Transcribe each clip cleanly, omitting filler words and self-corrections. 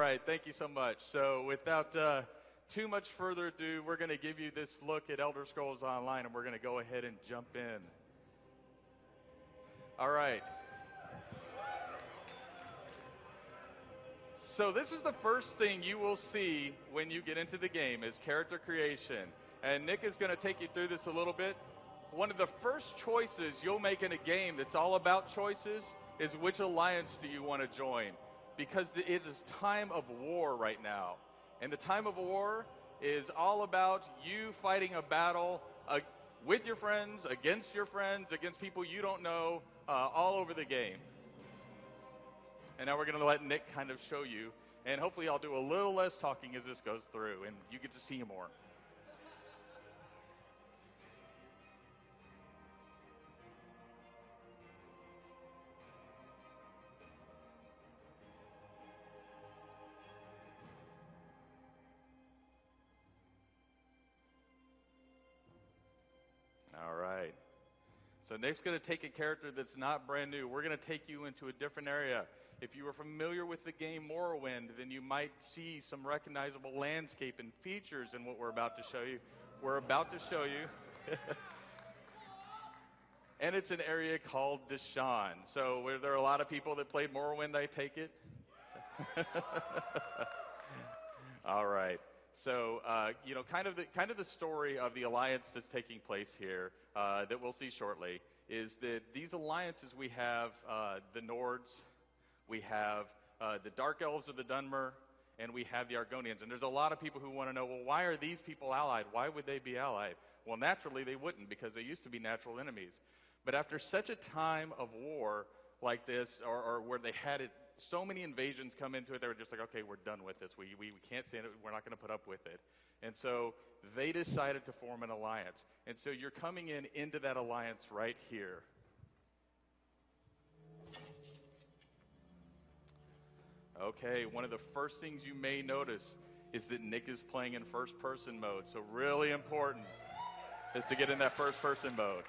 right, thank you so much. So without too much further ado, we're going to give you this look at Elder Scrolls Online, and we're going to go ahead and jump in. All right. So this is the first thing you will see when you get into the game is character creation. And Nick is going to take you through this a little bit. One of the first choices you'll make in a game that's all about choices is which alliance do you want to join. Because it is time of war right now. And the time of war is all about you fighting a battle with your friends, against people you don't know, all over the game. And now we're going to let Nick kind of show you. And hopefully I'll do a little less talking as this goes through, and you get to see more. All right. So Nick's going to take a character that's not brand new. We're going to take you into a different area. If you are familiar with the game Morrowind, then you might see some recognizable landscape and features in what we're about to show you. We're about to show you. And it's an area called Deshaun. So were there a lot of people that played Morrowind, I take it? All right. So, kind of the story of the alliance that's taking place here that we'll see shortly is that these alliances we have the Nords, we have the Dark Elves of the Dunmer, and we have the Argonians. And there's a lot of people who want to know, well, why are these people allied? Why would they be allied? Well, naturally they wouldn't, because they used to be natural enemies. But after such a time of war like this, or where they had it, so many invasions come into it, they were just like, okay, we're done with this. We can't stand it. We're not going to put up with it. And so they decided to form an alliance. And so you're coming into that alliance right here. Okay, one of the first things you may notice is that Nick is playing in first-person mode. So really important is to get in that first-person mode.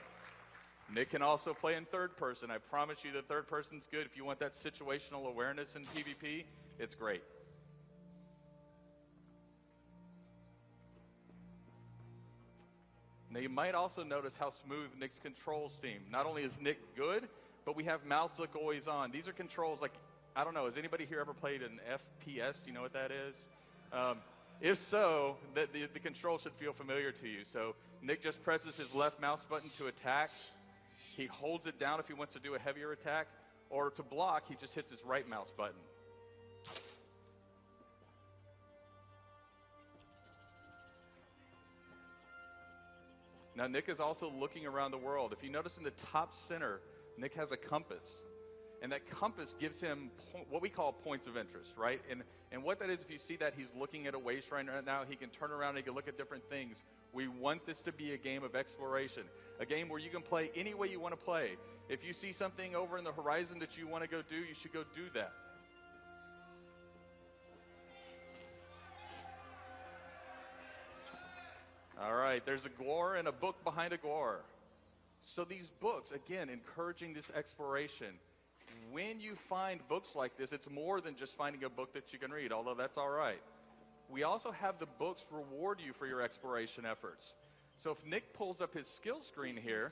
Nick can also play in third person. I promise you the third person's good. If you want that situational awareness in PvP, it's great. Now you might also notice how smooth Nick's controls seem. Not only is Nick good, but we have mouse look always on. These are controls like, I don't know, has anybody here ever played an FPS? Do you know what that is? If so, the control should feel familiar to you. So Nick just presses his left mouse button to attack. He holds it down if he wants to do a heavier attack, or to block, he just hits his right mouse button. Now, Nick is also looking around the world. If you notice in the top center, Nick has a compass. And that compass gives him what we call points of interest, right? And what that is, if you see that he's looking at a waste right now, he can turn around and he can look at different things. We want this to be a game of exploration, a game where you can play any way you want to play. If you see something over in the horizon that you want to go do, you should go do that. All right, there's a Gwar and a book behind a Gwar. So these books, again, encouraging this exploration. When you find books like this, it's more than just finding a book that you can read, although that's all right. We also have the books reward you for your exploration efforts. So if Nick pulls up his skill screen here,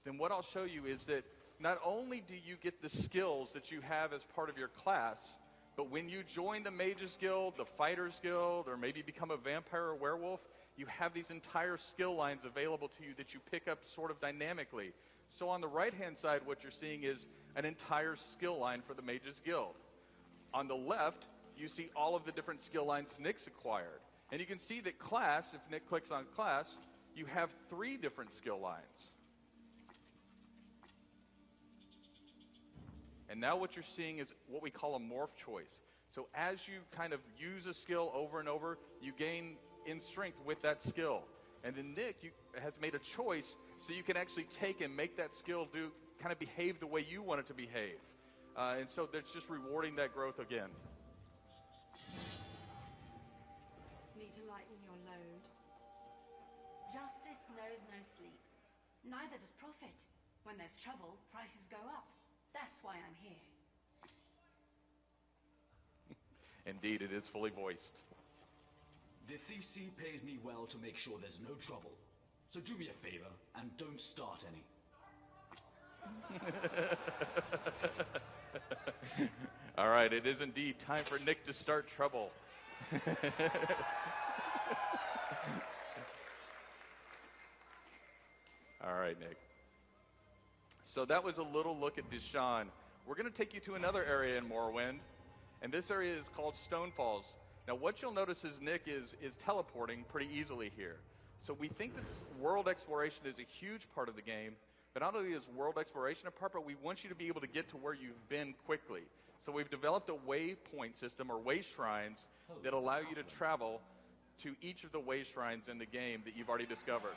then what I'll show you is that not only do you get the skills that you have as part of your class, but when you join the Mages Guild, the Fighters Guild, or maybe become a vampire or werewolf, you have these entire skill lines available to you that you pick up sort of dynamically. So on the right-hand side, what you're seeing is an entire skill line for the Mages Guild. On the left, you see all of the different skill lines Nick's acquired. And you can see that class, if Nick clicks on class, you have 3 different skill lines. And now what you're seeing is what we call a morph choice. So as you kind of use a skill over and over, you gain in strength with that skill. And then Nick has made a choice so you can actually take and make that skill kind of behave the way you want it to behave. And so that's just rewarding that growth again. Need to lighten your load. Justice knows no sleep. Neither does profit. When there's trouble, prices go up. That's why I'm here. Indeed, it is fully voiced. The TC pays me well to make sure there's no trouble. So do me a favor and don't start any. All right, it is indeed time for Nick to start trouble. All right, Nick. So that was a little look at Deshaun. We're going to take you to another area in Morrowind, and this area is called Stone Falls. Now, what you'll notice is Nick is teleporting pretty easily here. So we think that world exploration is a huge part of the game, but not only is world exploration a part, but we want you to be able to get to where you've been quickly. So we've developed a waypoint system, or way shrines, that allow you to travel to each of the way shrines in the game that you've already discovered.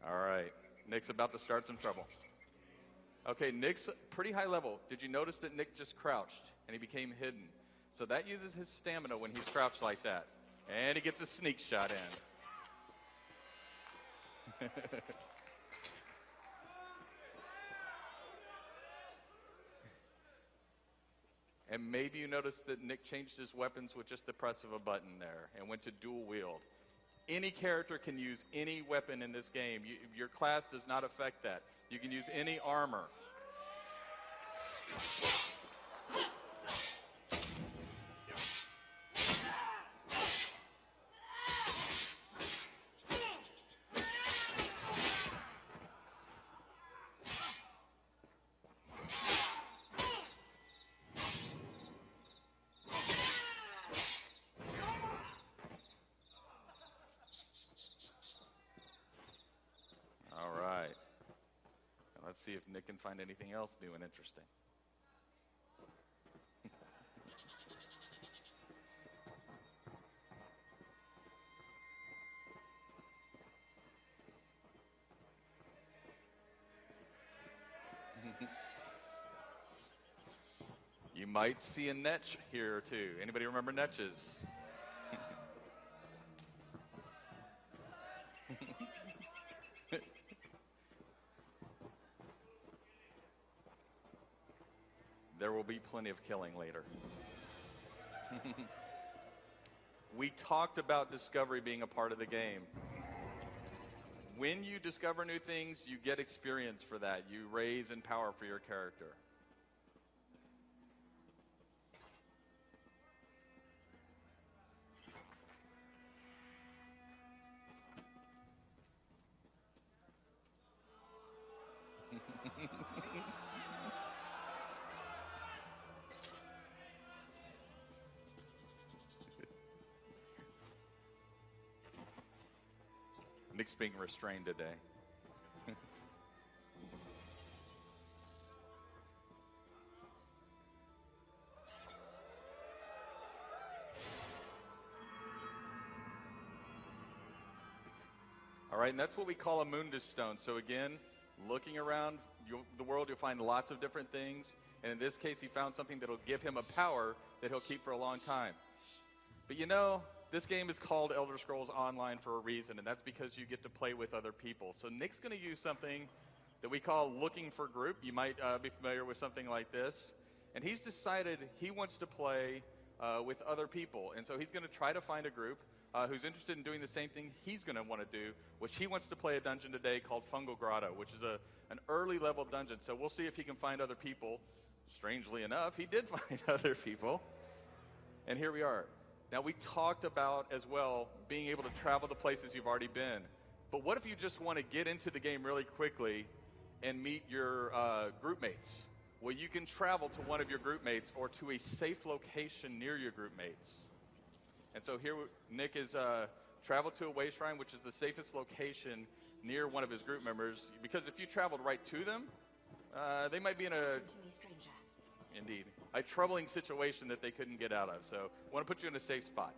All right, Nick's about to start some trouble. Okay, Nick's pretty high level. Did you notice that Nick just crouched and he became hidden? So that uses his stamina when he's crouched like that. And he gets a sneak shot in. And maybe you noticed that Nick changed his weapons with just the press of a button there and went to dual wield. Any character can use any weapon in this game. Your class does not affect that. You can use any armor. Let's see if Nick can find anything else new and interesting. You might see a netch here or two. Anybody remember netches? There will be plenty of killing later. We talked about discovery being a part of the game. When you discover new things, you get experience for that. You raise in power for your character. Nick's being restrained today. All right, and that's what we call a Mundus stone. So again, looking around the world, you'll find lots of different things. And in this case, he found something that'll give him a power that he'll keep for a long time. But you know, this game is called Elder Scrolls Online for a reason, and that's because you get to play with other people. So Nick's going to use something that we call looking for group. You might be familiar with something like this. And he's decided he wants to play with other people. And so he's going to try to find a group who's interested in doing the same thing he's going to want to do, which he wants to play a dungeon today called Fungal Grotto, which is an early level dungeon. So we'll see if he can find other people. Strangely enough, he did find other people. And here we are. Now, we talked about, as well, being able to travel to places you've already been. But what if you just want to get into the game really quickly and meet your group mates? Well, you can travel to one of your group mates or to a safe location near your group mates. And so here, Nick is traveled to a way shrine, which is the safest location near one of his group members. Because if you traveled right to them, they might be in a... stranger. Indeed. A troubling situation that they couldn't get out of. So I want to put you in a safe spot.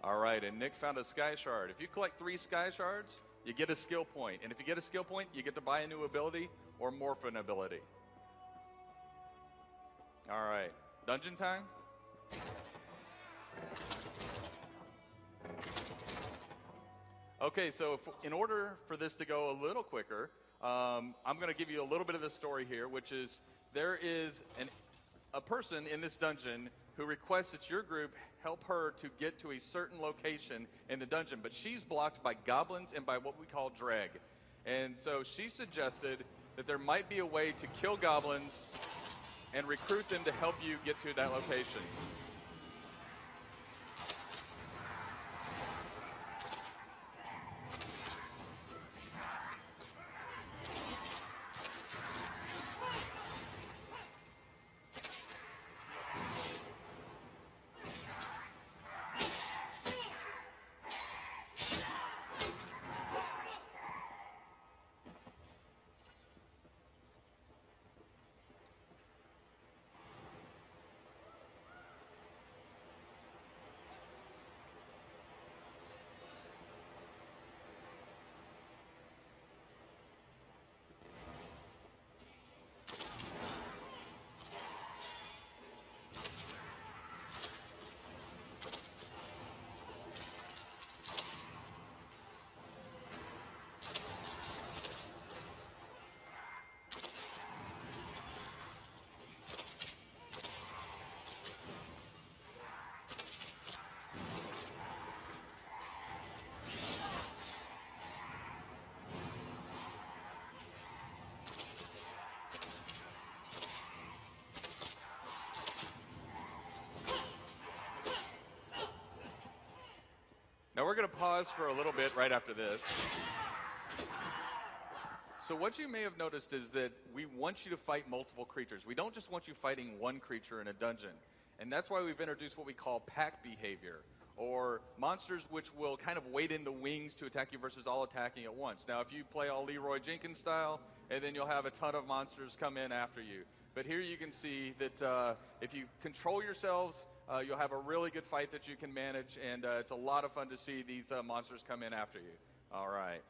All right, and Nick found a sky shard. If you collect 3 sky shards, you get a skill point. And if you get a skill point, you get to buy a new ability or morph an ability. All right, dungeon time? Okay, so in order for this to go a little quicker, I'm going to give you a little bit of the story here, which is there is a person in this dungeon who requests that your group help her to get to a certain location in the dungeon, but she's blocked by goblins and by what we call dreg. And so she suggested that there might be a way to kill goblins and recruit them to help you get to that location. Now we're going to pause for a little bit right after this. So what you may have noticed is that we want you to fight multiple creatures. We don't just want you fighting one creature in a dungeon. And that's why we've introduced what we call pack behavior, or monsters which will kind of wait in the wings to attack you versus all attacking at once. Now if you play all Leroy Jenkins style, and then you'll have a ton of monsters come in after you. But here you can see that if you control yourselves, you'll have a really good fight that you can manage, and it's a lot of fun to see these monsters come in after you. All right.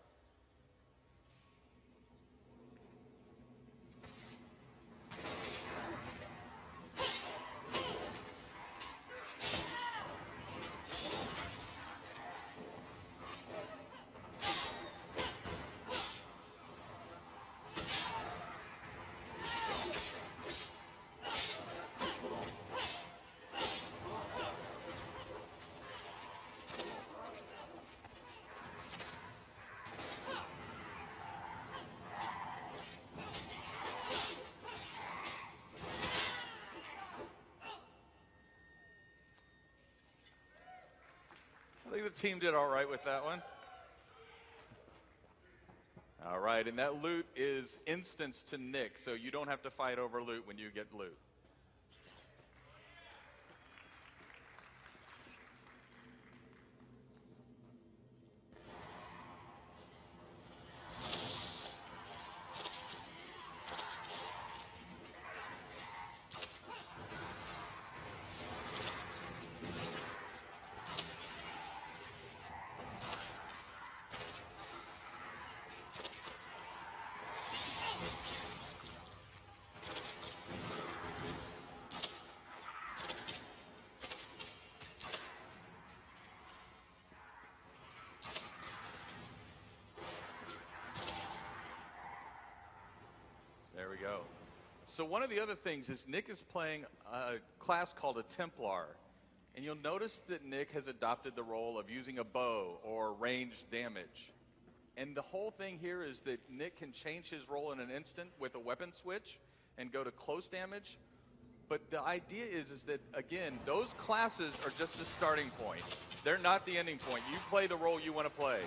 I think the team did all right with that one. All right, and that loot is instanced to Nick, so you don't have to fight over loot when you get loot. There we go. So one of the other things is Nick is playing a class called a Templar. And you'll notice that Nick has adopted the role of using a bow or ranged damage. And the whole thing here is that Nick can change his role in an instant with a weapon switch and go to close damage. But the idea is that, again, those classes are just the starting point. They're not the ending point. You play the role you want to play.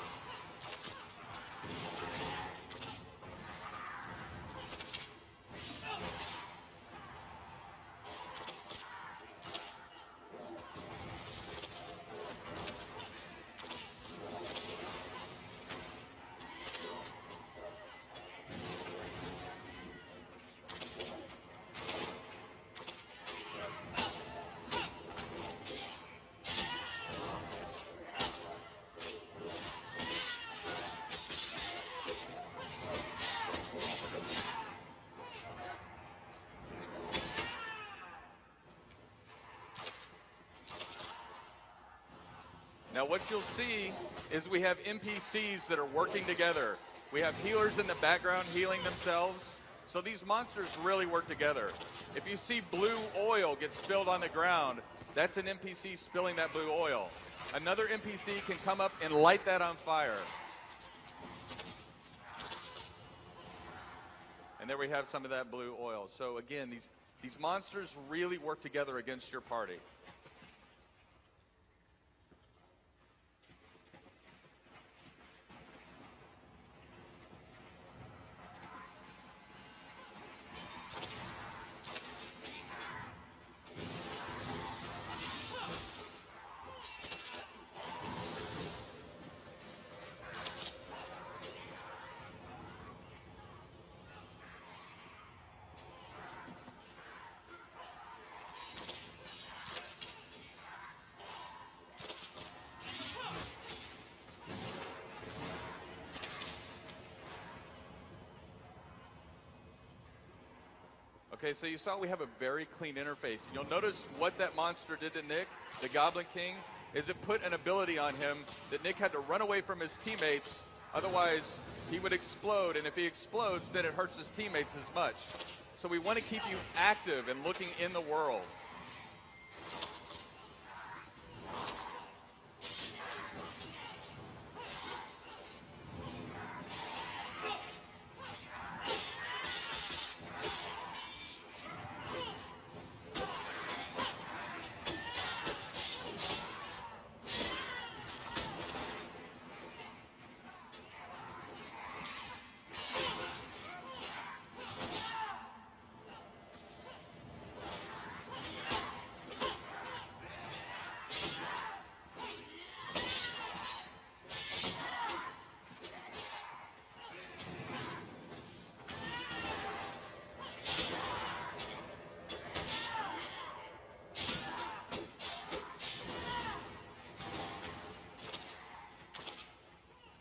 Now what you'll see is we have NPCs that are working together. We have healers in the background healing themselves. So these monsters really work together. If you see blue oil get spilled on the ground, that's an NPC spilling that blue oil. Another NPC can come up and light that on fire. And there we have some of that blue oil. So again, these monsters really work together against your party. Okay, so you saw we have a very clean interface. You'll notice what that monster did to Nick, the Goblin King, is it put an ability on him that Nick had to run away from his teammates, otherwise he would explode, and if he explodes, then it hurts his teammates as much. So we want to keep you active and looking in the world.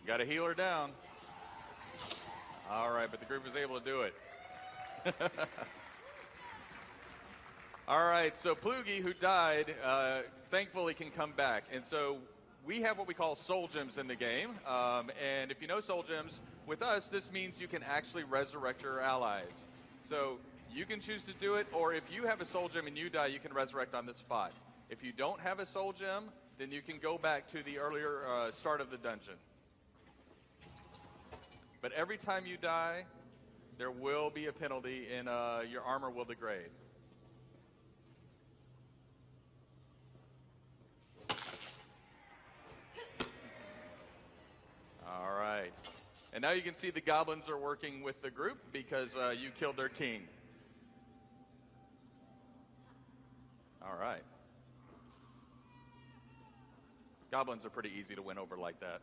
Got a healer down. All right, but the group was able to do it. All right, so Plugi, who died, thankfully can come back. And so we have what we call soul gems in the game. And if you know soul gems, with us, this means you can actually resurrect your allies. So you can choose to do it, or if you have a soul gem and you die, you can resurrect on the spot. If you don't have a soul gem, then you can go back to the earlier start of the dungeon. But every time you die, there will be a penalty and your armor will degrade. All right. And now you can see the goblins are working with the group because you killed their king. All right. Goblins are pretty easy to win over like that.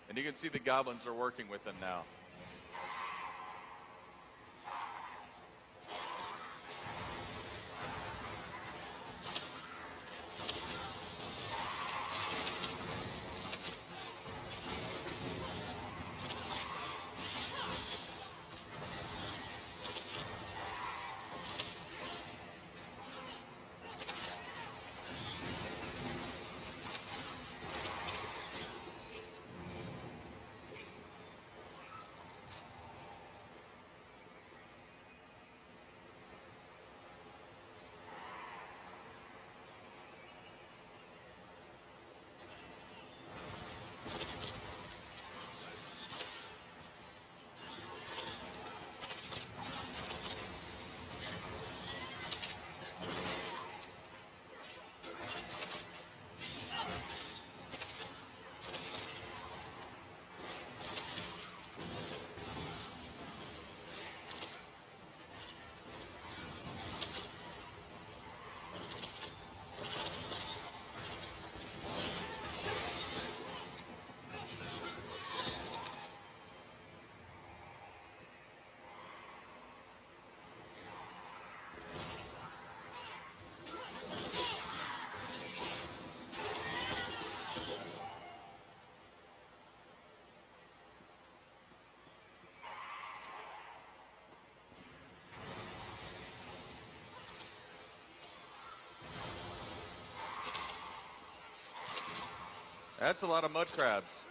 And you can see the goblins are working with them now. That's a lot of mud crabs.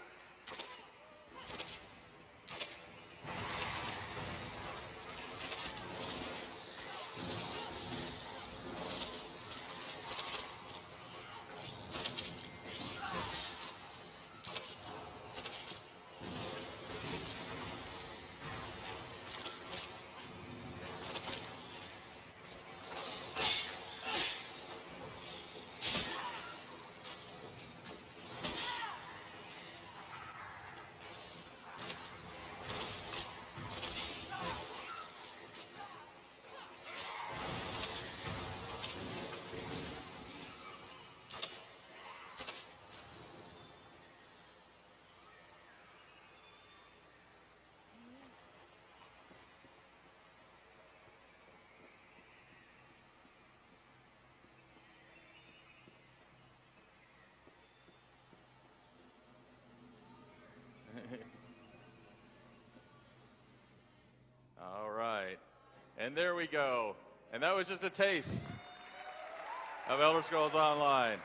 All right. And there we go. And that was just a taste of Elder Scrolls Online.